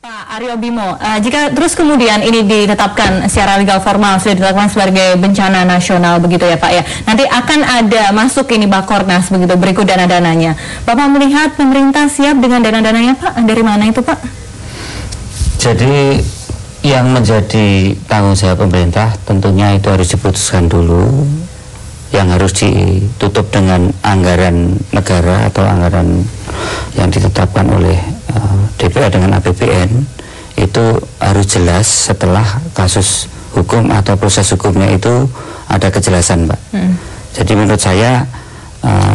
Pak Aryo Bimo, jika terus kemudian ini ditetapkan secara legal formal, sudah ditetapkan sebagai bencana nasional begitu ya Pak ya, nanti akan ada masuk ini Bakornas begitu berikut dana-dananya. Bapak melihat pemerintah siap dengan dana-dananya Pak? Dari mana itu Pak? Jadi yang menjadi tanggung jawab pemerintah tentunya itu harus diputuskan dulu, yang harus ditutup dengan anggaran negara atau anggaran yang ditetapkan oleh DPR dengan APBN, itu harus jelas setelah kasus hukum atau proses hukumnya itu ada kejelasan Pak. Jadi menurut saya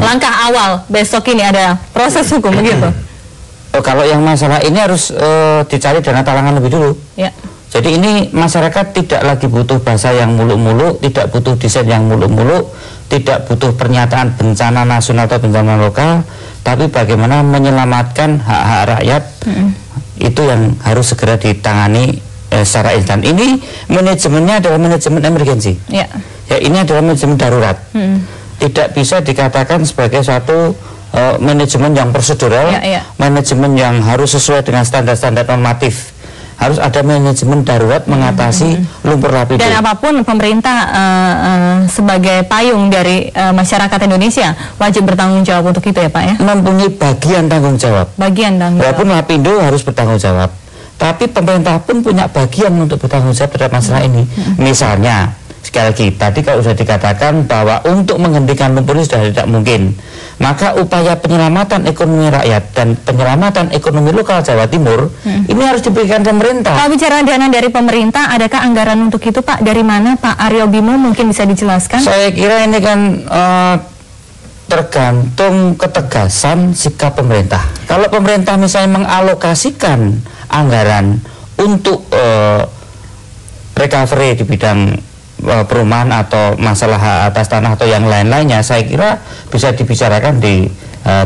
langkah awal besok ini ada proses hukum begitu. Kalau yang masalah ini harus dicari dana talangan lebih dulu ya. Jadi ini masyarakat tidak lagi butuh bahasa yang muluk-muluk, tidak butuh desain yang muluk-muluk, tidak butuh pernyataan bencana nasional atau bencana lokal, tapi bagaimana menyelamatkan hak-hak rakyat. Itu yang harus segera ditangani secara instan. Ini manajemennya adalah manajemen emergensi ya, ini adalah manajemen darurat. Tidak bisa dikatakan sebagai suatu manajemen yang prosedural, manajemen yang harus sesuai dengan standar-standar normatif. Harus ada manajemen darurat mengatasi lumpur lapindo. Dan apapun pemerintah sebagai payung dari masyarakat Indonesia wajib bertanggung jawab untuk itu ya Pak ya? Mempunyai bagian tanggung jawab. Walaupun lapindo harus bertanggung jawab, tapi pemerintah pun punya bagian untuk bertanggung jawab terhadap masalah ini. Misalnya, sekali lagi, tadi kalau sudah dikatakan bahwa untuk menghentikan lumpur ini sudah tidak mungkin, maka upaya penyelamatan ekonomi rakyat dan penyelamatan ekonomi lokal Jawa Timur ini harus diberikan pemerintah. Kalau bicara dana dari pemerintah, adakah anggaran untuk itu Pak? Dari mana Pak Aryo Bimo mungkin bisa dijelaskan? Saya kira ini kan tergantung ketegasan sikap pemerintah. Kalau pemerintah misalnya mengalokasikan anggaran untuk recovery di bidang perumahan atau masalah hak atas tanah atau yang lain-lainnya, saya kira bisa dibicarakan di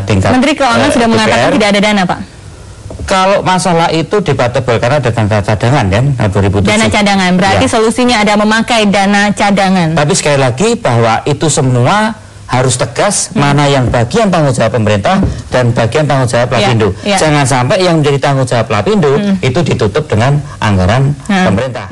tingkat Menteri Keuangan sudah mengatakan tidak ada dana Pak. Kalau masalah itu debatable karena ada dana cadangan kan 2007. Dana cadangan berarti solusinya ada memakai dana cadangan. Tapi sekali lagi bahwa itu semua harus tegas mana yang bagian tanggung jawab pemerintah dan bagian tanggung jawab Lapindo. Jangan sampai yang menjadi tanggung jawab Lapindo itu ditutup dengan anggaran pemerintah.